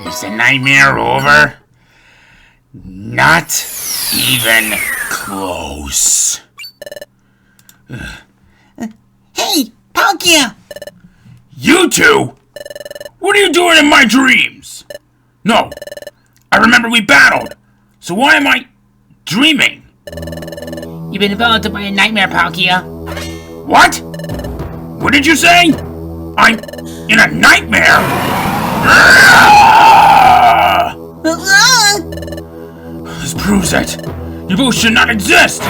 Is the nightmare over? Not even close. Hey, Palkia! You two? What are you doing in my dreams? No, I remember we battled. So why am I dreaming? You've been enveloped by a nightmare, Palkia. What? What did you say? I'm in a nightmare? This proves it. You both should not exist. Wow,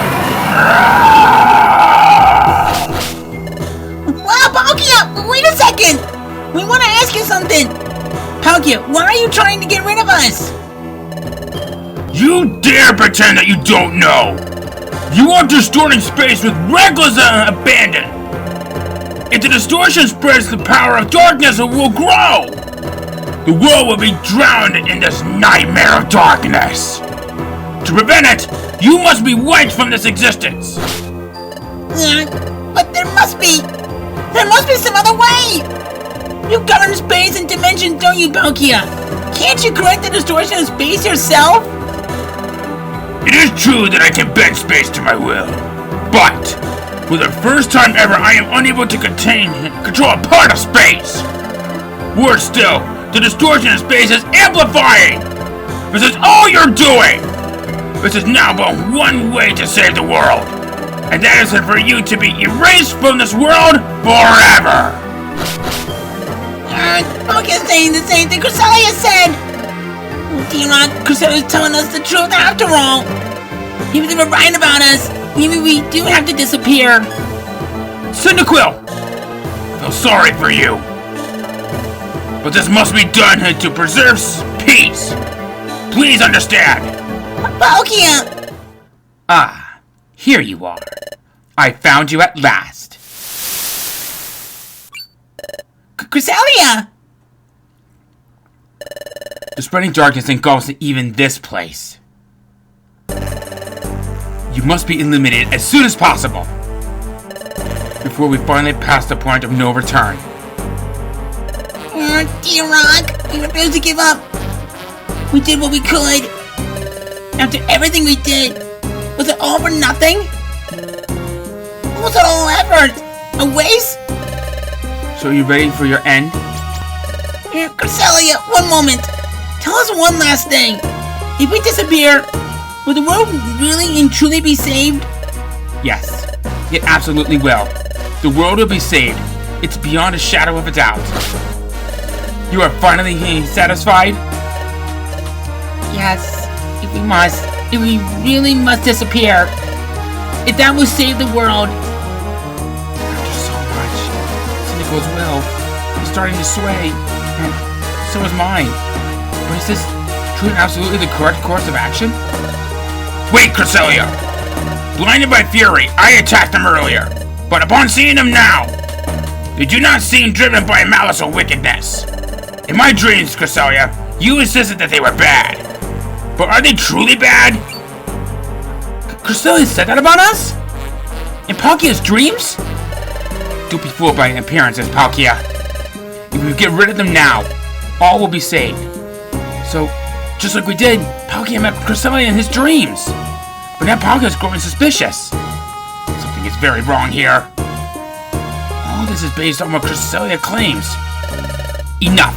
Palkia! Wait a second! We want to ask you something! Palkia, why are you trying to get rid of us? You dare pretend that you don't know! You are distorting space with reckless abandon! If the distortion spreads the power of darkness, it will grow! The world will be drowned in this nightmare of darkness! To prevent it, you must be wiped from this existence! But there must be some other way! You govern space and dimension, don't you, Palkia? Can't you correct the distortion of space yourself? It is true that I can bend space to my will, but for the first time ever, I am unable to control a part of space. Worse still, the distortion of space is amplifying. This is all you're doing. This is now but one way to save the world, and that is for you to be erased from this world forever. Palkia's saying the same thing Cresselia said. D-Rock, Cresselia's telling us the truth after all. Even if they were right about us, maybe we do have to disappear. Cyndaquil! I feel sorry for you. But this must be done to preserve peace. Please understand. Palkia! Ah, here you are. I found you at last. Cresselia! The spreading darkness engulfs even this place. You must be eliminated as soon as possible, before we finally pass the point of no return. D-Rock, we refuse to give up. We did what we could. After everything we did, was it all for nothing? What was it all effort? A waste? So are you ready for your end? Cresselia, one moment. Tell us one last thing. If we disappear, will the world really and truly be saved? Yes, it absolutely will. The world will be saved. It's beyond a shadow of a doubt. You are finally satisfied? Yes, if we really must disappear. If that will save the world. After so much, Cyndaquil's will is starting to sway, and so is mine. But is this true and absolutely the correct course of action? Wait, Cresselia! Blinded by fury, I attacked them earlier, but upon seeing them now, they do not seem driven by malice or wickedness. In my dreams, Cresselia, you insisted that they were bad. But are they truly bad? Cresselia said that about us? In Palkia's dreams? Don't be fooled by appearances, Palkia. If we get rid of them now, all will be saved. So, just like we did, Palkia met Cresselia in his dreams. But now Palkia's growing suspicious. Something is very wrong here. All this is based on what Cresselia claims. Enough!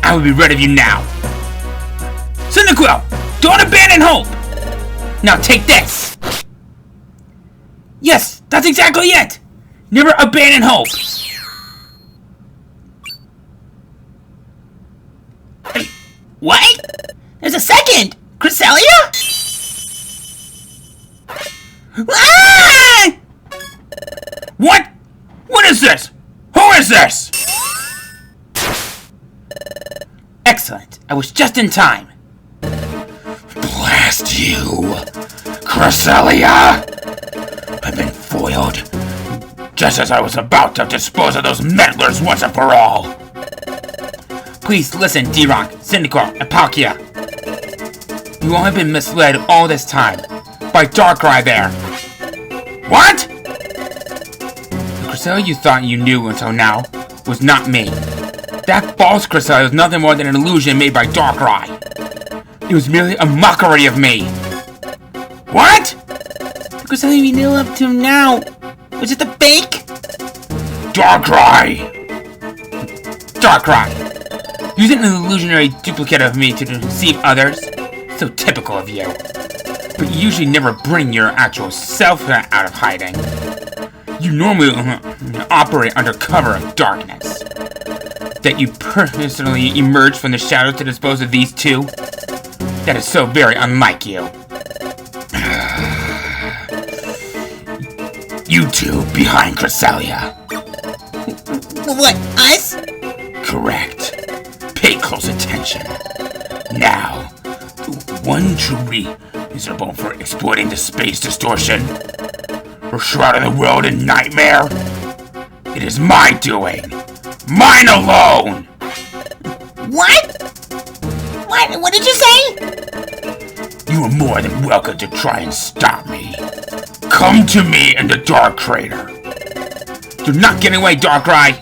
I will be rid of you now. Cyndaquil! Don't abandon hope! Now take this! Yes, that's exactly it! Never abandon hope! Wait! There's a second! Cresselia? Ah! What? What is this? Who is this? Excellent. I was just in time. Blast you, Cresselia! I've been foiled, just as I was about to dispose of those meddlers once and for all. Please listen, D-Rock, Cyndaquil, and Palkia. You all have been misled all this time by Darkrai there. What? The Cresselia you thought you knew until now was not me. That false Cresselia was nothing more than an illusion made by Darkrai. It was merely a mockery of me. What? The Cresselia we knew up to now, was it the fake? Darkrai! Using an illusionary duplicate of me to deceive others? So typical of you. But you usually never bring your actual self out of hiding. You normally operate under cover of darkness. That you personally emerge from the shadows to dispose of these two? That is so very unlike you. You two behind Cresselia. What, us? Correct. Pay close attention. Now, the one truly miserable for exploiting the space distortion, for shrouding the world in nightmare, it is my doing. Mine alone! What? What did you say? You are more than welcome to try and stop me. Come to me in the Dark Crater. You're not getting away, Darkrai!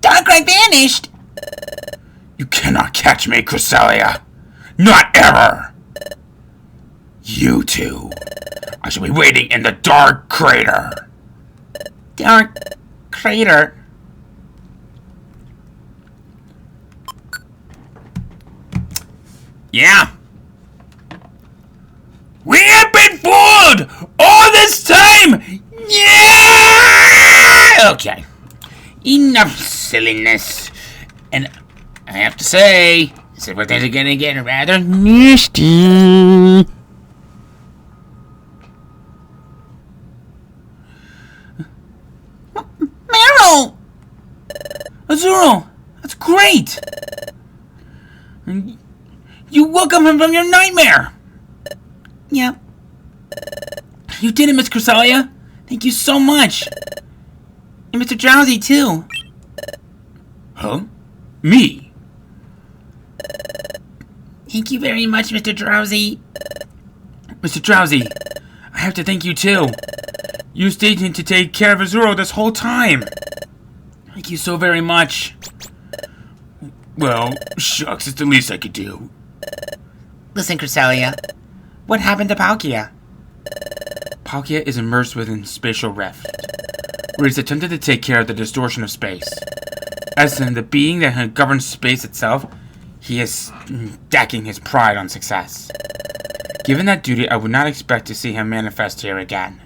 Darkrai vanished! You cannot catch me, Cresselia. Not ever! You two. I shall be waiting in the Dark Crater. Dark Crater? Yeah? We have been fooled! All this time! Yeah! Okay. Enough silliness. And I have to say, several things are gonna get rather nasty. Meryl! Azuro, that's great! You woke up from your nightmare! Yep. You did it, Miss Cresselia. Thank you so much. And Mr. Drowsy, too. Huh? Me? Thank you very much, Mr. Drowsy. Mr. Drowsy, I have to thank you too. You stayed in to take care of Azuro this whole time. Thank you so very much. Well, shucks, it's the least I could do. Listen, Cresselia. What happened to Palkia? Palkia is immersed within spatial rift, where he's attempted to take care of the distortion of space. As in the being that governs space itself, he is stacking his pride on success. Given that duty, I would not expect to see him manifest here again.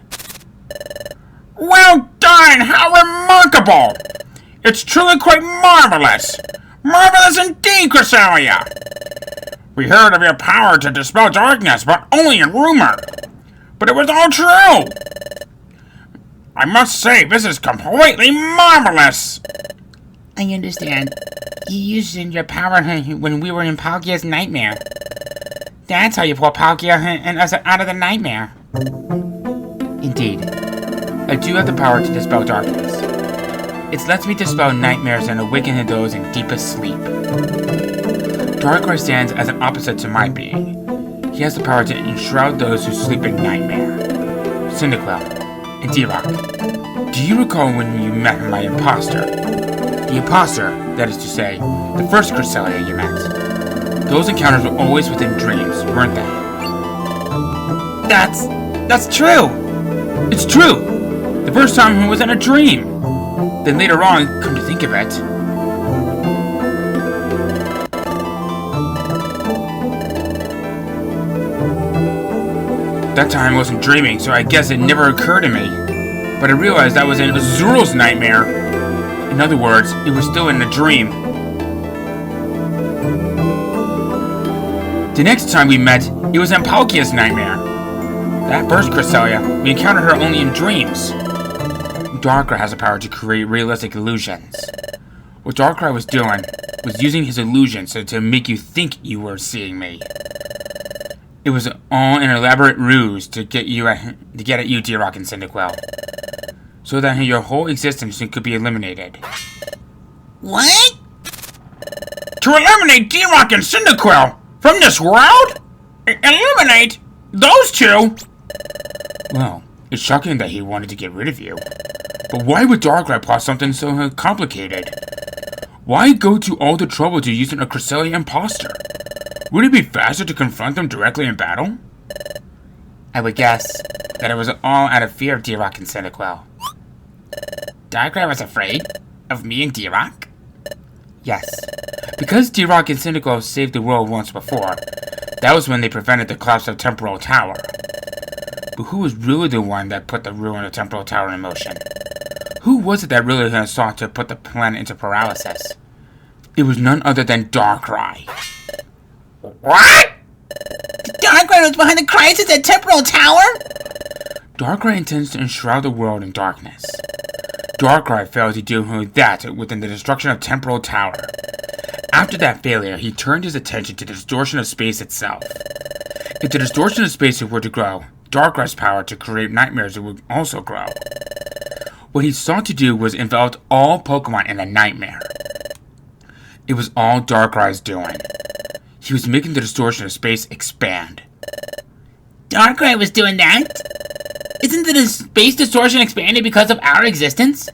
Well done! How remarkable! It's truly quite marvelous! Marvelous indeed, Cresselia! We heard of your power to dispel darkness, but only in rumor. But it was all true! I must say, this is completely marvelous! I understand. You used your power when we were in Palkia's nightmare. That's how you pulled Palkia and us out of the nightmare. Indeed. I do have the power to dispel darkness. It lets me dispel nightmares and awaken those in deepest sleep. Darkrai stands as an opposite to my being. He has the power to enshroud those who sleep in nightmare. Cyndaquil and D-Rock. Do you recall when you met my imposter? The imposter, that is to say, the first Cresselia you met. Those encounters were always within dreams, weren't they? That's true! It's true! The first time it was in a dream! Then later on, come to think of it... That time I wasn't dreaming, so I guess it never occurred to me. But I realized I was in Azuro's nightmare. In other words, it was still in a dream. The next time we met, it was in Palkia's nightmare. That first Cresselia, we encountered her only in dreams. Darkrai has the power to create realistic illusions. What Darkrai was doing was using his illusions to make you think you were seeing me. It was all an elaborate ruse to get at you, D-Rock and Cyndaquil, so that your whole existence could be eliminated. What? To eliminate D-Rock and Cyndaquil from this world? Eliminate those two? Well, it's shocking that he wanted to get rid of you. But why would Darkrai plot something so complicated? Why go to all the trouble to use a Cresselia imposter? Would it be faster to confront them directly in battle? I would guess that it was all out of fear of D-Rock and Cyndaquil. Darkrai was afraid of me and D-Rock? Yes. Because D-Rock and Cyndaquil saved the world once before, that was when they prevented the collapse of Temporal Tower. But who was really the one that put the ruin of Temporal Tower in motion? Who was it that really sought to put the planet into paralysis? It was none other than Darkrai. What? Darkrai was behind the crisis at Temporal Tower? Darkrai intends to enshroud the world in darkness. Darkrai failed to do that within the destruction of Temporal Tower. After that failure, he turned his attention to the distortion of space itself. If the distortion of space were to grow, Darkrai's power to create nightmares would also grow. What he sought to do was envelop all Pokemon in a nightmare. It was all Darkrai's doing. He was making the distortion of space expand. Darkrai was doing that? Isn't the space distortion expanded because of our existence?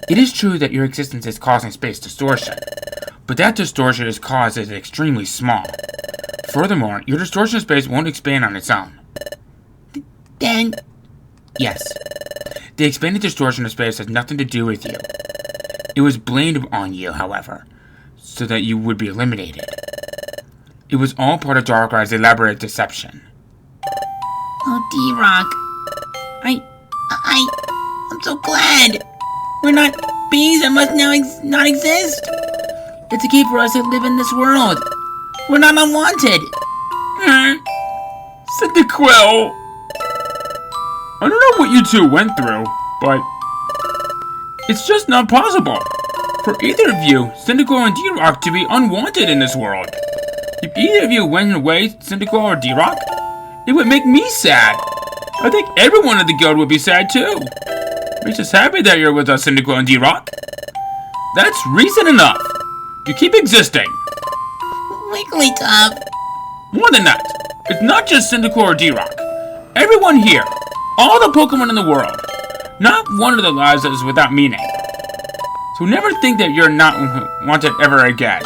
It is true that your existence is causing space distortion, but that distortion is caused as extremely small. Furthermore, your distortion of space won't expand on its own. Then... Yes. The expanded distortion of space has nothing to do with you. It was blamed on you, however, so that you would be eliminated. It was all part of Darkrai's elaborate deception. Oh, D-Rock. I'm so glad. We're not beings that must now not exist. It's a key for us to live in this world. We're not unwanted. Cyndaquil! I don't know what you two went through, but it's just not possible for either of you, Cyndaquil and D-Rock, to be unwanted in this world. If either of you went away, Cyndaquil or D-Rock, it would make me sad. I think everyone in the guild would be sad too. We're just happy that you're with us, Cyndaquil and D-Rock. That's reason enough. You keep existing. Wigglytuff. More than that, it's not just Cyndaquil or D-Rock. Everyone here, all the Pokemon in the world, not one of their lives is without meaning. So never think that you're not wanted ever again.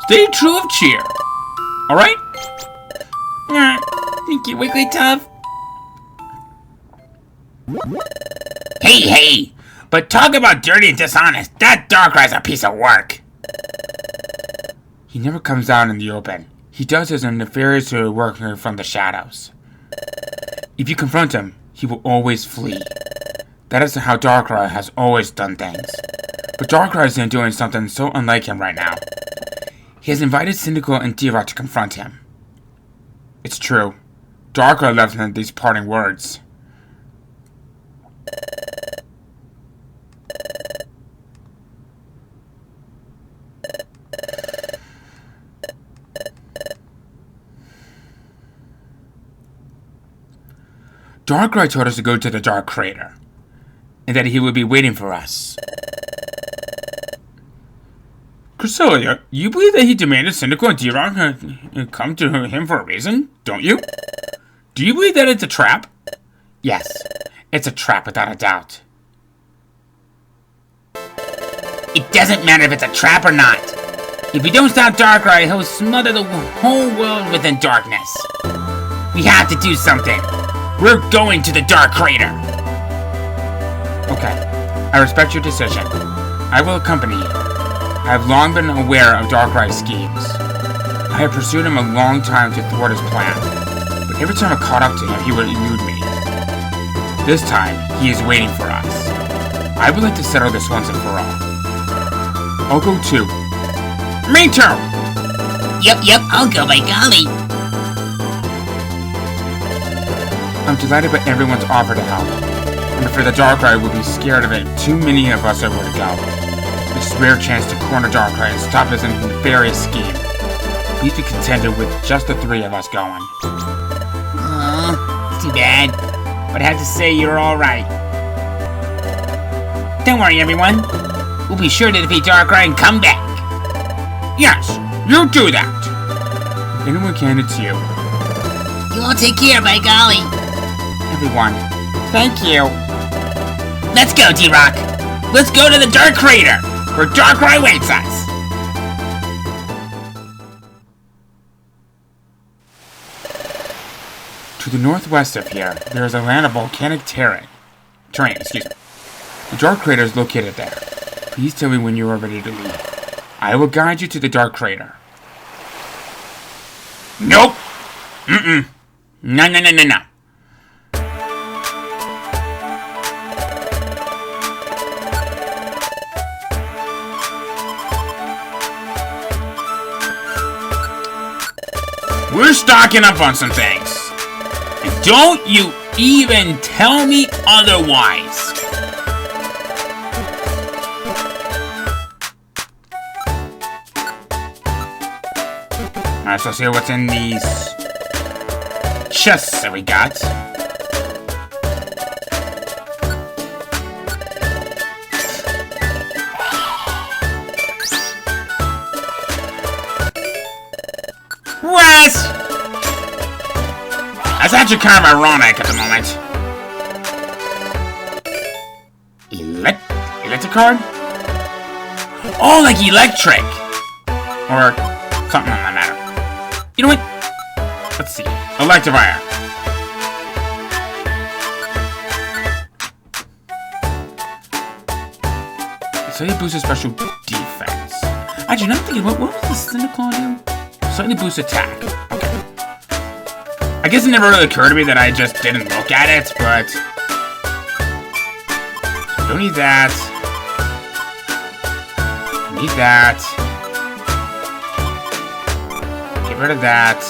Stay true of cheer. Alright? Thank you, Wigglytuff. Hey! But talk about dirty and dishonest. That Darkrai's a piece of work. He never comes out in the open. He does his nefarious work from the shadows. If you confront him, he will always flee. That is how Darkrai has always done things. But Darkrai is doing something so unlike him right now. He has invited Cyndaquil and D-Rock to confront him. It's true. Darkrai left him these parting words. Darkrai told us to go to the Dark Crater, and that he would be waiting for us. Cresselia, you believe that he demanded Cyndaquil and D-Rock come to him for a reason, don't you? Do you believe that it's a trap? Yes, it's a trap without a doubt. It doesn't matter if it's a trap or not. If we don't stop Darkrai, he'll smother the whole world within darkness. We have to do something. We're going to the Dark Crater. Okay, I respect your decision. I will accompany you. I have long been aware of Darkrai's schemes. I have pursued him a long time to thwart his plan, but every time I caught up to him, he would elude me. This time, he is waiting for us. I would like to settle this once and for all. I'll go too. Me too! Yep, I'll go, by golly. I'm delighted by everyone's offer to help. I'm afraid the Darkrai would be scared of it. Too many of us are were to go. This rare chance to corner Darkrai and stop his nefarious scheme. Please be contented with just the three of us going. It's too bad. But I have to say you're alright. Don't worry, everyone. We'll be sure to defeat Darkrai and come back. Yes, you do that. If anyone can, it's you. You all take care, by golly. Everyone. Thank you. Let's go, D-Rock. Let's go to the Dark Crater, where Darkrai waits us. To the northwest of here, there is a land of volcanic terrain. The Dark Crater is located there. Please tell me when you are ready to leave. I will guide you to the Dark Crater. Nope. Mm-mm. No. We're stocking up on some things. And don't you even tell me otherwise. Alright, so let's see what's in these chests that we got. What? That's actually kind of ironic at the moment. Electric card? Oh, like electric. Or something on that matter. You know what? Let's see. Electivire. Slightly boosted special defense. Actually, now I'm thinking, what was the Cyniclaw do? Slightly boost attack. Okay. I guess it never really occurred to me that I just didn't look at it, but... Don't need that. Need that. Get rid of that.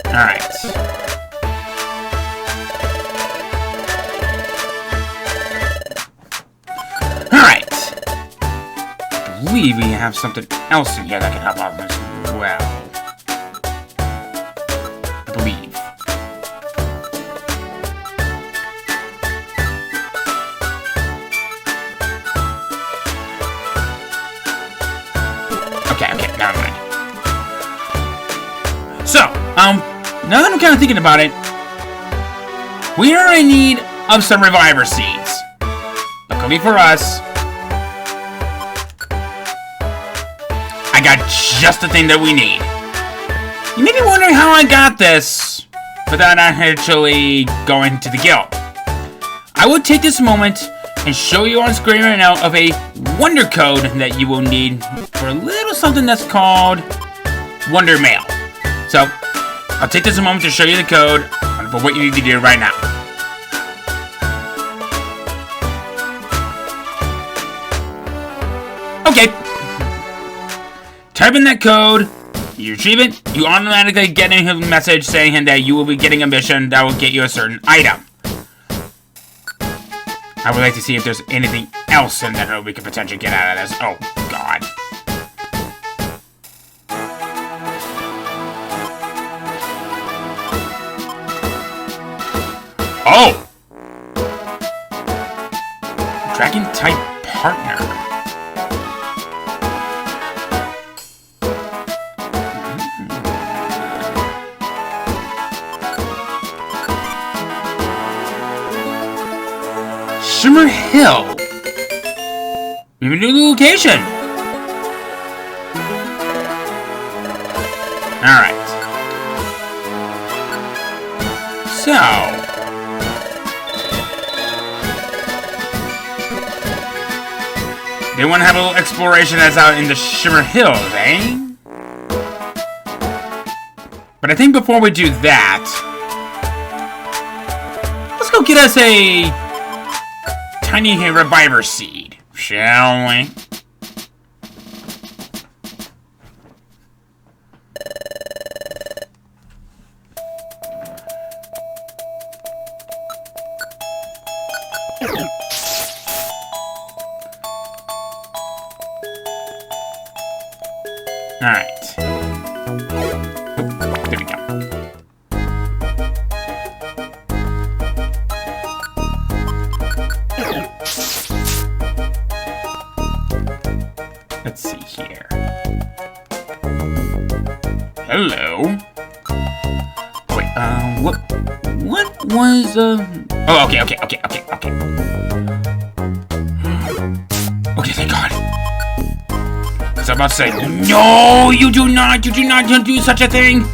Alright. Alright. I believe we have something else in here that can help out as well. I believe. Okay, never mind. So, now that I'm kind of thinking about it, we are in need of some Reviver Seeds. Luckily for us, I got just the thing that we need. You may be wondering how I got this without actually going to the guild. I will take this moment and show you on screen right now of a Wonder Code that you will need for a little something that's called Wonder Mail. So, I'll take this a moment to show you the code for what you need to do right now. Okay. Type in that code, you retrieve it, you automatically get a message saying that you will be getting a mission that will get you a certain item. I would like to see if there's anything else in there we could potentially get out of this. Oh, God. Oh! Dragon type partner. Shimmer Hill. We have a new location. Alright. So. They want to have a little exploration that's out in the Shimmer Hills, eh? But I think before we do that, let's go get us a tiny Reviver Seed, shall we? Alright. There we go. Let's see here. hello. Wait, what was, oh, okay. Okay, thank God. I was about to say, no, you do not do such a thing.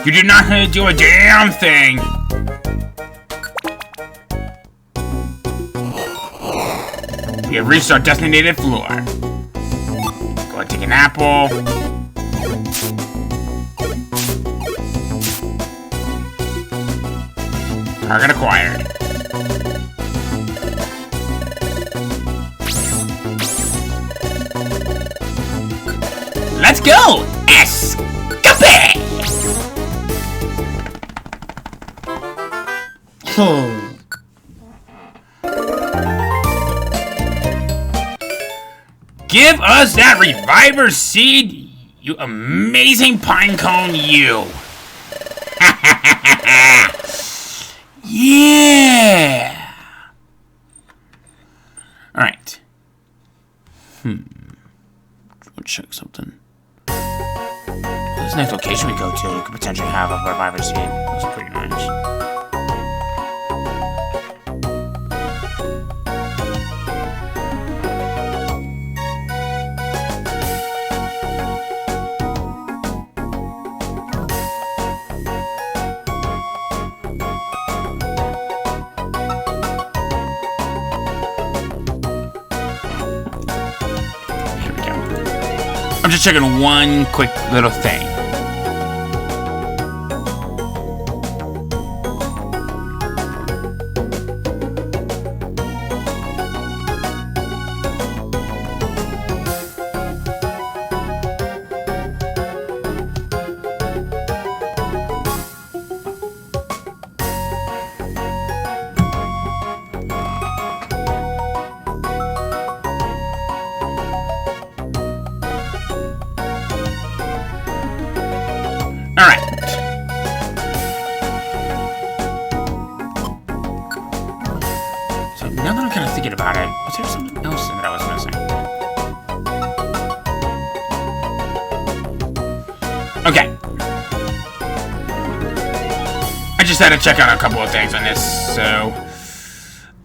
You do not do a damn thing. We have reached our designated floor. Go and take an apple. Target acquired. Let's go! Escape! Give us that reviver seed, you amazing pine cone, you! Yeah! Alright. We'll check something. This next location we go to could potentially have a reviver seed. That's pretty nice. I'm just checking one quick little thing. Now that I'm kind of thinking about it, was there something else that I was missing? Okay. I just had to check out a couple of things on this, so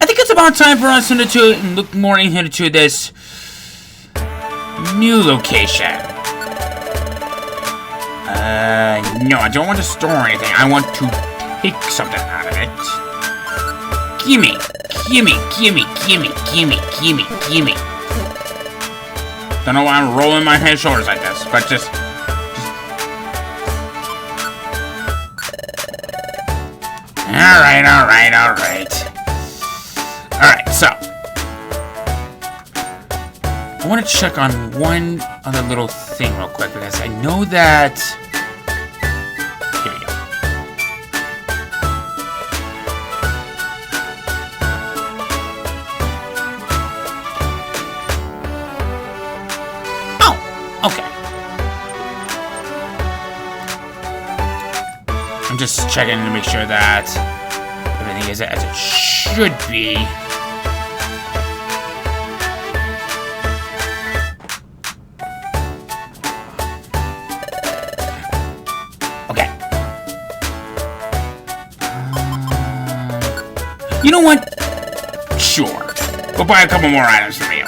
I think it's about time for us to look more into this new location. No, I don't want to store anything. I want to take something out of it. Gimme. Don't know why I'm rolling my head shoulders like this, but just... Alright. Alright, so... I want to check on one other little thing real quick, because I know that... Here we go. Okay. I'm just checking to make sure that everything is as it should be. Okay. You know what? Sure. We'll buy a couple more items from you.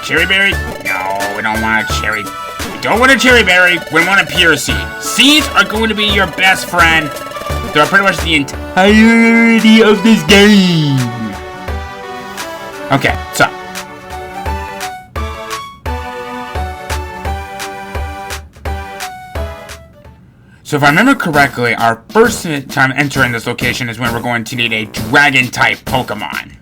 Cherry berry? No, we don't want a cherry. We don't want a cherry berry. We want a pure seed. Seeds are going to be your best friend throughout pretty much the entirety of this game. Okay, so. So if I remember correctly, our first time entering this location is when we're going to need a dragon-type Pokemon.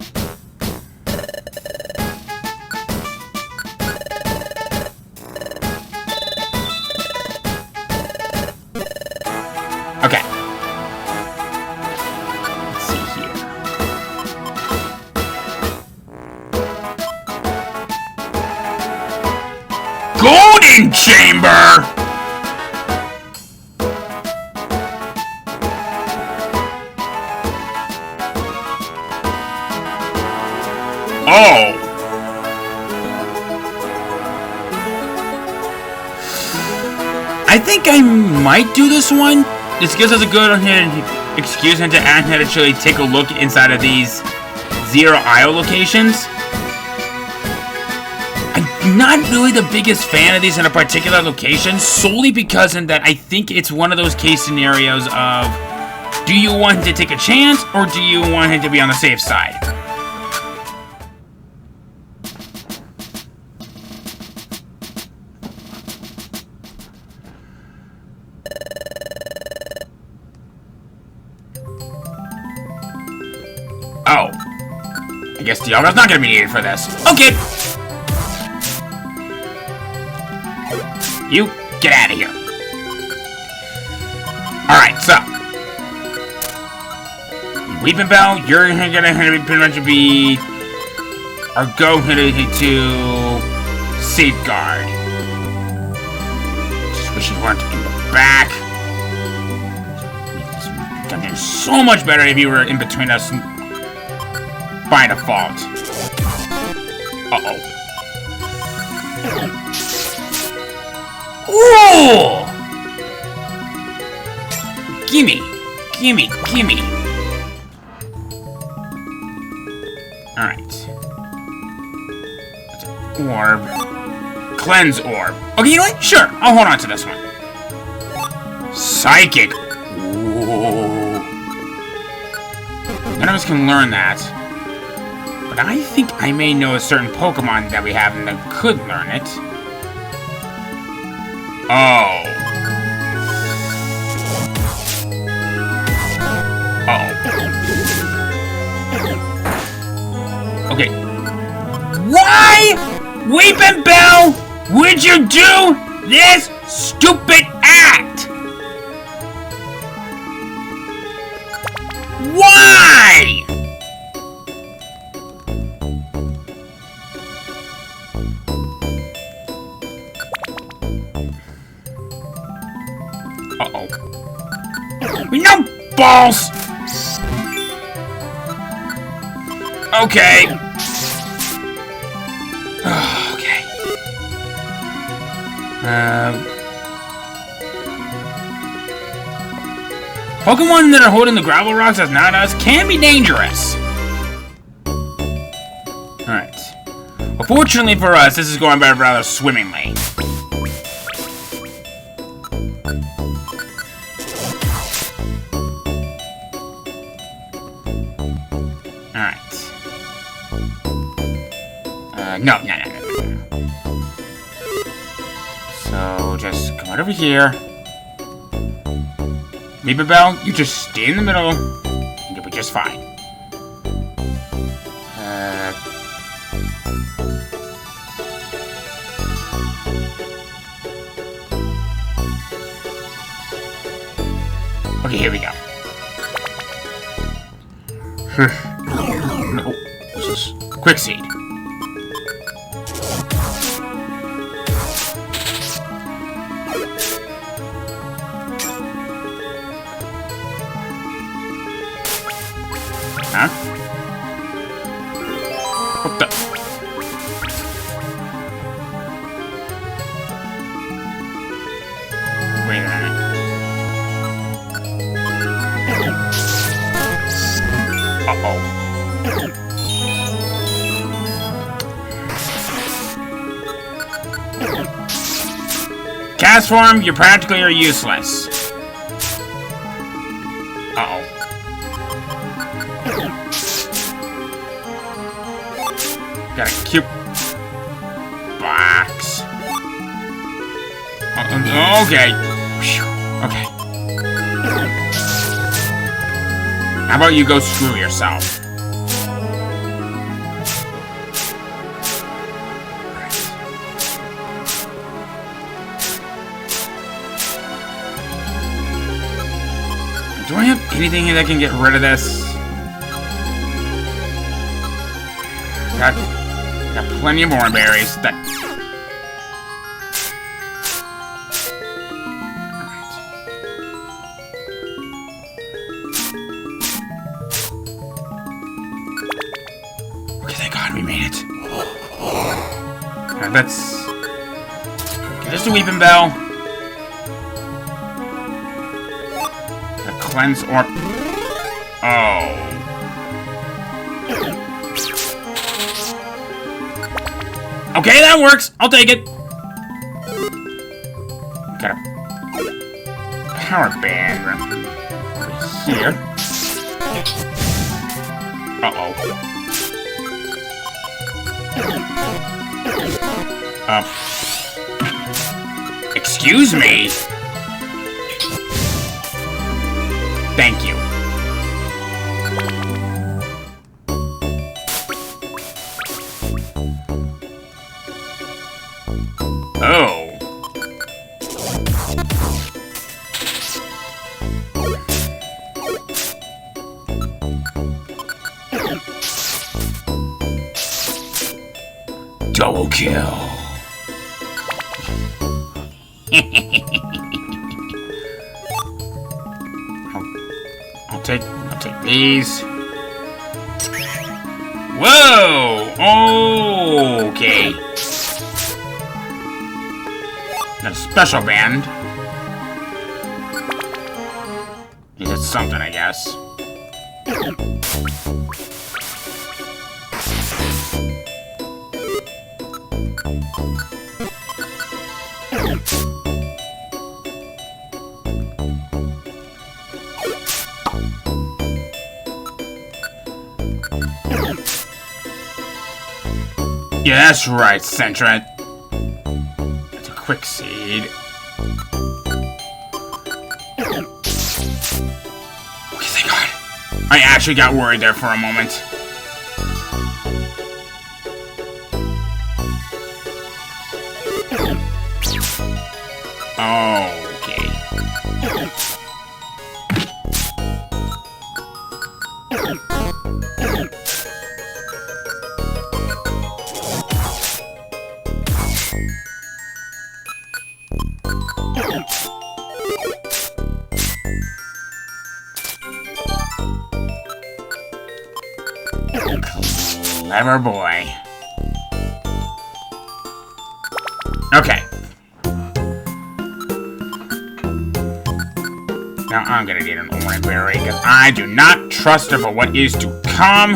Okay. Let's see here. Golden Chamber! Oh! I think I might do this one. This gives us a good excuse to actually take a look inside of these Zero IO locations. I'm not really the biggest fan of these in a particular location, solely because in that I think it's one of those case scenarios of, do you want to take a chance, or do you want him to be on the safe side? Oh. I guess the armor's not gonna be needed for this. Okay. You get out of here. Alright, so. Weeping Bell, you're gonna pretty much be our go-to safeguard. Just wish you weren't in the back. It would have been so much better if you were in between us by default. Uh-oh. Ooh! Gimme! Gimme! Gimme! Alright. That's an orb. Cleanse orb. Okay, you know what? Sure, I'll hold on to this one. Psychic. Ooh. None of us can learn that. But I think I may know a certain Pokemon that we have that could learn it. Oh. Okay. Why, Weeping Bell, would you do this stupid act? Why? Uh-oh. No balls! Okay. Okay. Pokemon that are holding the gravel rocks as not us can be dangerous. Alright. Well, fortunately for us, this is going by rather swimmingly. No. So, just come right over here. Weeping Bell, you just stay in the middle, and you'll be just fine. Okay, here we go. No, this is Quick Seed. Huh? What the? Wait a minute. Uh-oh. Cast form, you practically are useless. Uh-oh. Got a cute box. Okay. Okay. How about you go screw yourself? Do I have anything that can get rid of this? Got plenty of more berries. That. Okay, thank God we made it. Alright, let's get just a Weeping Bell. cleanse or... Oh. Okay, that works. I'll take it. Got a power band right here. Uh-oh. Excuse me? Thank you. Oh. Double kill. I'll take these. Whoa! Okay. Got a special band. He did something, I guess. Yeah, that's right, Centra. It's a quick seed. Okay, thank God. I actually got worried there for a moment. Okay. Clever boy. Okay. Now I'm gonna need an orange berry because I do not trust her for what is to come.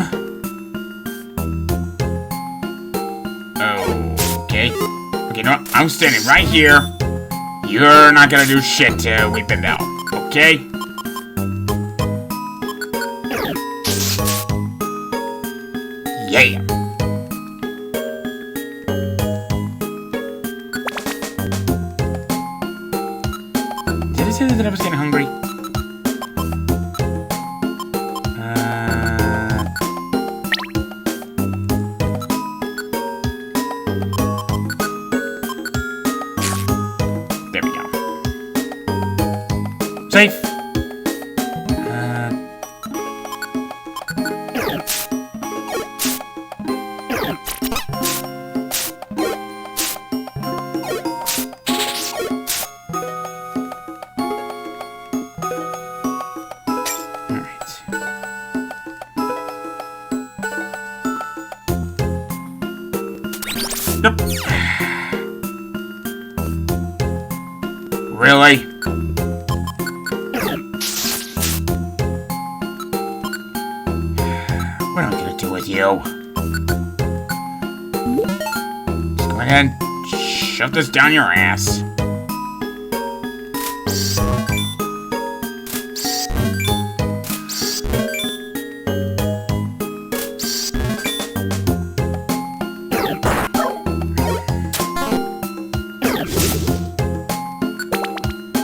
Okay. Okay, you know what? I'm standing right here. You're not gonna do shit to Weeping Bell. Okay? Yeah. Did I say that I was getting hungry? There we go. Safe. Nope. Really? What am I gonna do with you? Just go ahead and shove this down your ass.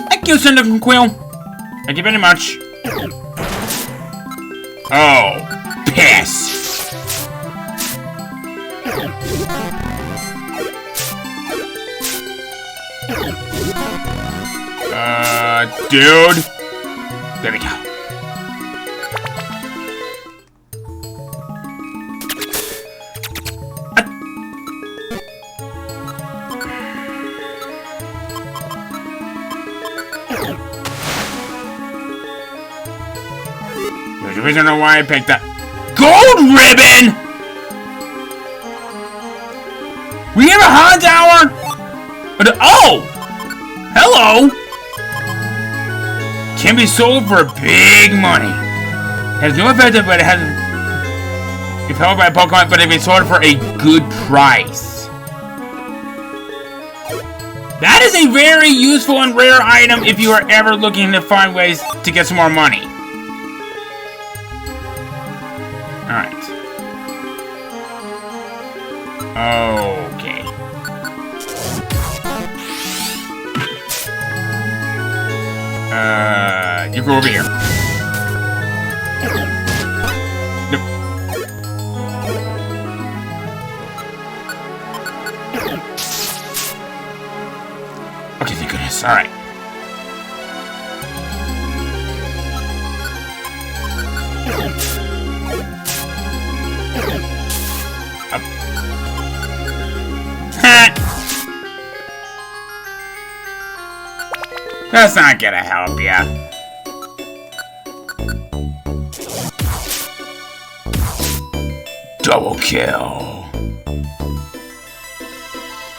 Thank you, Cinder Quill. Thank you very much. Oh, piss. Dude. There we go. There's a reason why I picked that. Gold ribbon! We have a hot hour? Oh! Hello! can be sold for big money. It has no effect, but it has if held by a Pokemon, but it can be sold for a good price. That is a very useful and rare item if you are ever looking to find ways to get some more money. Alright. Okay. You go over here. Nope. Okay, thank goodness. Alright. That's not gonna help ya. Double kill.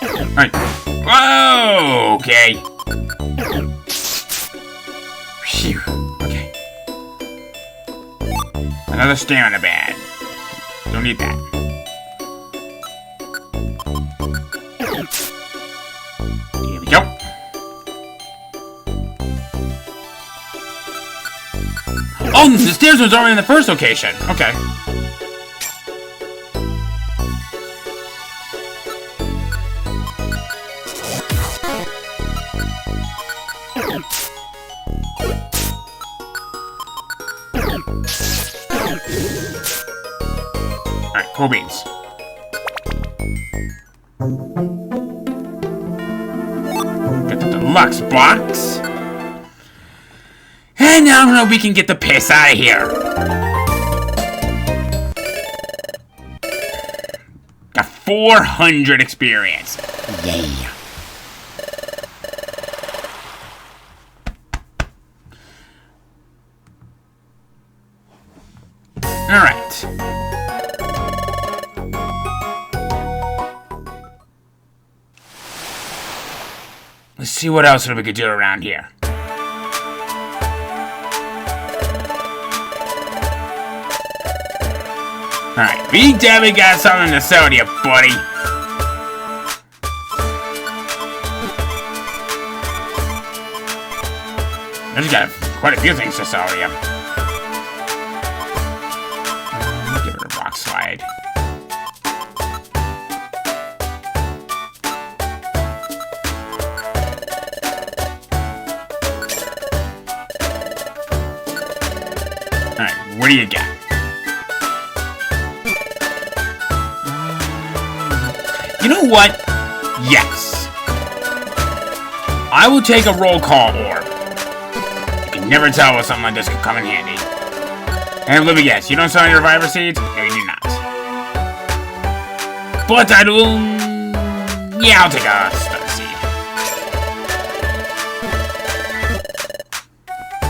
Alright. Whoa! Okay. Phew. Okay. Another stamina bad. Don't need that. Here we go. Oh, the stairs was already in the first location. Okay. Alright, cool beans. Get the deluxe box. And now we can get the piss out of here. Got 400 experience. Yay. Alright. Let's see what else we could do around here. Alright, we definitely got something to sell to you, buddy. I just got quite a few things to sell to you. Give it a rock slide. Alright, what do you got? You know what? Yes. I will take a roll call orb. You can never tell when something like this could come in handy. And let me guess, you don't sell any reviver seeds? No, you do not. But I will... Yeah, I'll take a stun seed.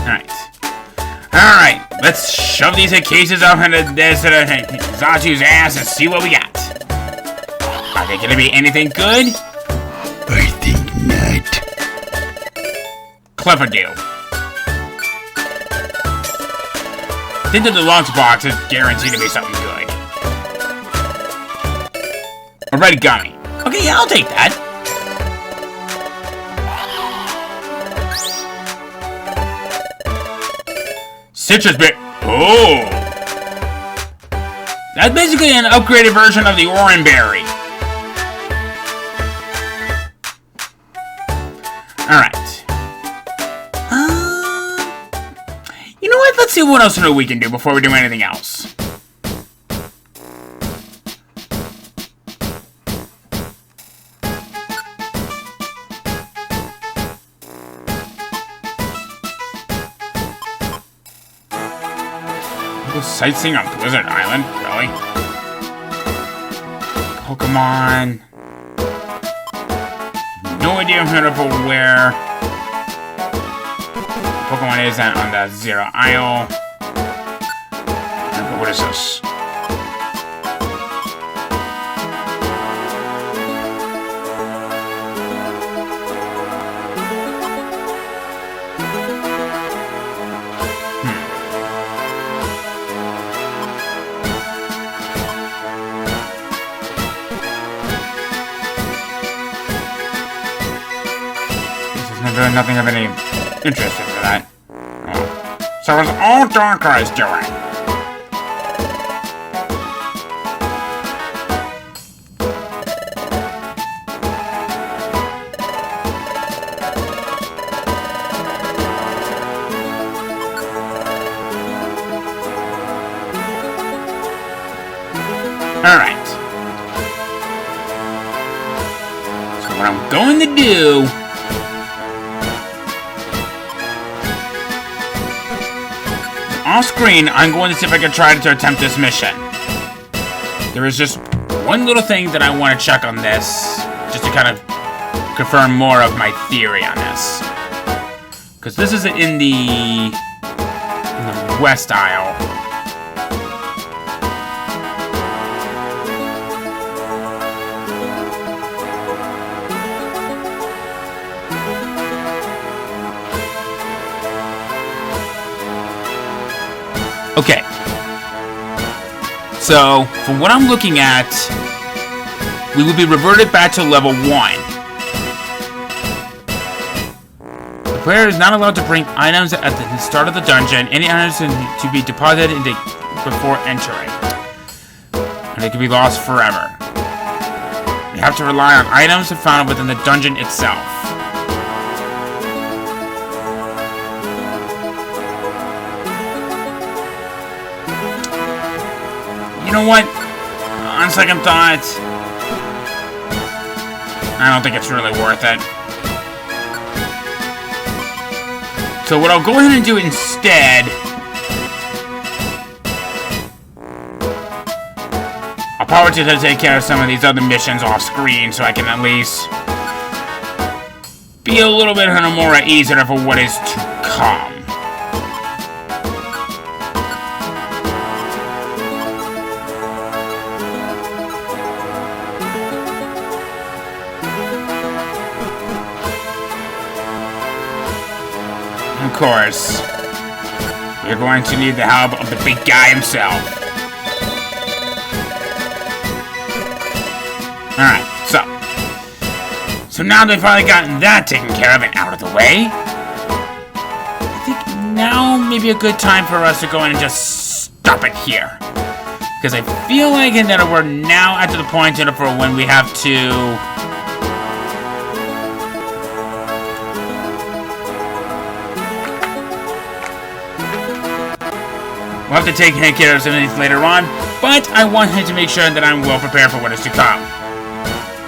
Alright. Alright, let's shove these cases up into this Zachu's ass and see what we got. Are they gonna be anything good? I think not. Clever deal. I think the deluxe box is guaranteed to be something good. A red gummy. Okay, yeah, I'll take that. Citrus bit. Oh! That's basically an upgraded version of the orange berry. Alright. You know what? Let's see what else we can do before we do anything else. Go sightseeing on Blizzard Island? Really? Pokemon. No idea where Pokemon is on the Zero Isle. What is this? really nothing of any interest into that. Oh. So what's all Darkrai's doing? Alright. So what I'm going to do... off screen, I'm going to see if I can try to attempt this mission. There is just one little thing that I want to check on this, just to kind of confirm more of my theory on this. Because this is in the west aisle. Okay. So, from what I'm looking at, we will be reverted back to level 1. The player is not allowed to bring items at the start of the dungeon. Any items to be deposited into before entering. And they can be lost forever. You have to rely on items found within the dungeon itself. You know what? On second thought, I don't think it's really worth it. So what I'll go ahead and do instead, I'll probably just take care of some of these other missions off screen so I can at least be a little bit more at ease for what is to come. Of course, you're going to need the help of the big guy himself. Alright, so now they've finally gotten that taken care of and out of the way, I think now may be a good time for us to go in and just stop it here. Because I feel like that we're now at the point for when we have to... we'll have to take care of some of these later on, but I wanted to make sure that I'm well prepared for what is to come.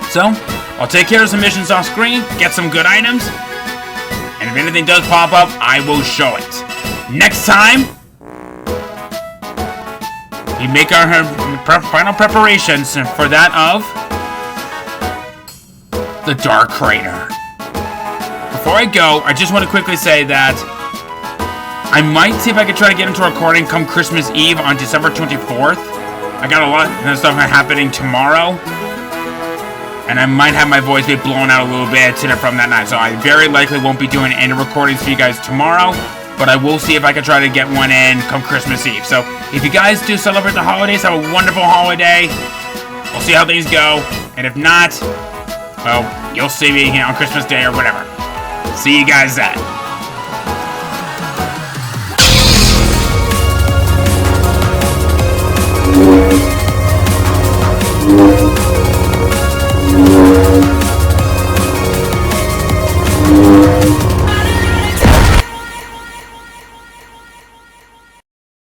So, I'll take care of some missions off screen, get some good items, and if anything does pop up, I will show it. Next time, we make our final preparations for that of the Dark Crater. Before I go, I just want to quickly say that I might see if I can try to get into a recording come Christmas Eve on December 24th. I got a lot of stuff happening tomorrow. And I might have my voice be blown out a little bit from that night. So I very likely won't be doing any recordings for you guys tomorrow. But I will see if I can try to get one in come Christmas Eve. So if you guys do celebrate the holidays, have a wonderful holiday. We'll see how things go. And if not, well, you'll see me on Christmas Day or whatever. See you guys then. Yeah.